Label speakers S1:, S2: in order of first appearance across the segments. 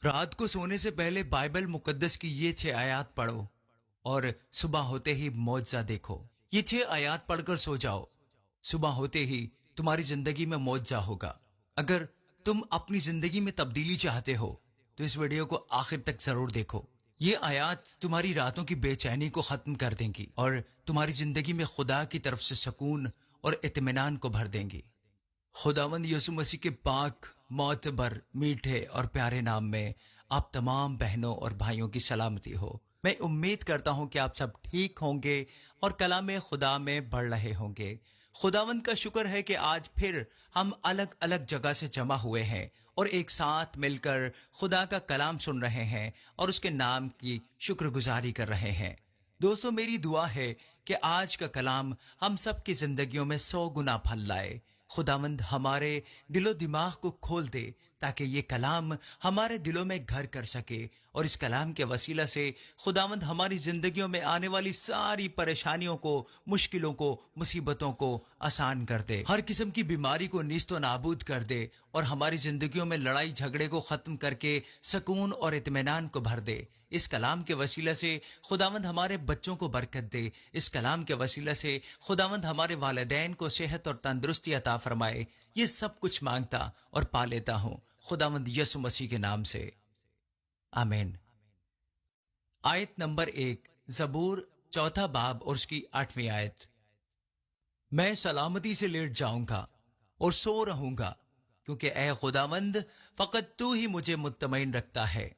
S1: रात को सोने से पहले बाइबल मुकद्दस की ये 6 आयत पढ़ो और सुबह होते ही मौजज़ा देखो। ये 6 आयत पढ़कर सो जाओ, सुबह होते ही तुम्हारी जिंदगी में मौजज़ा होगा। अगर तुम अपनी जिंदगी में तब्दीली चाहते हो तो इस वीडियो को आखिर तक जरूर देखो। ये आयत तुम्हारी रातों की बेचैनी को खत्म कर देंगी और तुम्हारी जिंदगी में खुदा की तरफ से सुकून और इत्मीनान को भर देंगी। खुदावंद यीशु मसीह के पाक मोतबर मीठे और प्यारे नाम में आप तमाम बहनों और भाइयों की सलामती हो। मैं उम्मीद करता हूं कि आप सब ठीक होंगे और कलाम खुदा में बढ़ रहे होंगे। खुदावंद का शुक्र है कि आज फिर हम अलग अलग जगह से जमा हुए हैं और एक साथ मिलकर खुदा का कलाम सुन रहे हैं और उसके नाम की शुक्रगुजारी कर रहे हैं। दोस्तों, मेरी दुआ है कि आज का कलाम हम सब की जिंदगियों में 100 गुना फल लाए। खुदावंद हमारे दिलो दिमाग को खोल दे ताकि ये कलाम हमारे दिलों में घर कर सके और इस कलाम के वसीला से खुदावंद हमारी जिंदगियों में आने वाली सारी परेशानियों को, मुश्किलों को, मुसीबतों को आसान कर दे, हर किस्म की बीमारी को नीस्तो नाबूद कर दे और हमारी जिंदगियों में लड़ाई झगड़े को खत्म करके सुकून और इत्मीनान को भर दे। इस कलाम के वसीला से खुदावंद हमारे बच्चों को बरकत दे। इस कलाम के वसीला से खुदावंद हमारे वालिदैन को सेहत और तंदुरुस्ती अता फरमाए। ये सब कुछ मांगता और पा लेता हूं खुदावंद यीशु मसीह के नाम से, आमीन। आयत नंबर 1, जबूर 4 बाब और उसकी 8वीं आयत। मैं सलामती से लेट जाऊंगा और सो रहूंगा क्योंकि ए खुदावंद फकत तू ही मुझे मुत्तमईन रखता है।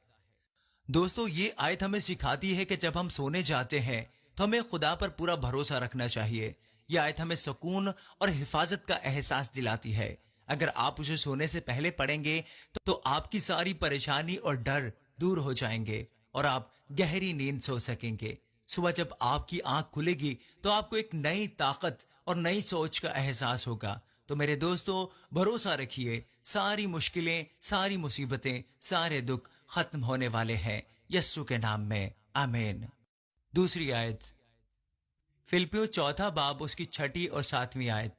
S1: दोस्तों, ये आयत हमें सिखाती है कि जब हम सोने जाते हैं तो हमें खुदा पर पूरा भरोसा रखना चाहिए। यह आयत हमें सुकून और हिफाजत का एहसास दिलाती है। अगर आप उसे सोने से पहले पढ़ेंगे तो आपकी सारी परेशानी और डर दूर हो जाएंगे और आप गहरी नींद सो सकेंगे। सुबह जब आपकी आंख खुलेगी तो आपको एक नई ताकत और नई सोच का एहसास होगा। तो मेरे दोस्तों, भरोसा रखिए, सारी मुश्किलें, सारी मुसीबतें, सारे दुख खत्म होने वाले हैं यस्सु के नाम में, आमीन। दूसरी आयत, फिलिप्पियों 4 बाब उसकी 6 और 7वीं आयत।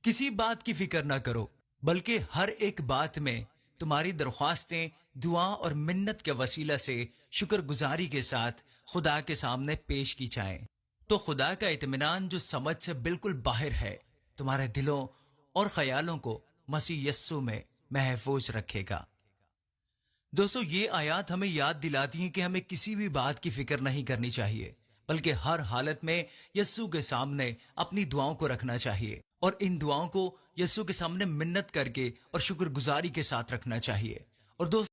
S1: किसी बात की फिक्र ना करो बल्कि हर एक बात में तुम्हारी दरख्वास्तें दुआ और मिन्नत के वसीला से शुक्रगुजारी के साथ खुदा के सामने पेश की जाएं। तो खुदा का इत्मीनान जो समझ से बिल्कुल बाहर है तुम्हारे दिलों और ख्यालों को मसीह यस्सु में महफूज रखेगा। दोस्तों, ये आयत हमें याद दिलाती है कि हमें किसी भी बात की फिक्र नहीं करनी चाहिए बल्कि हर हालत में यस्सु के सामने अपनी दुआओं को रखना चाहिए और इन दुआओं को यस्सु के सामने मिन्नत करके और शुक्रगुजारी के साथ रखना चाहिए। और दोस्तों,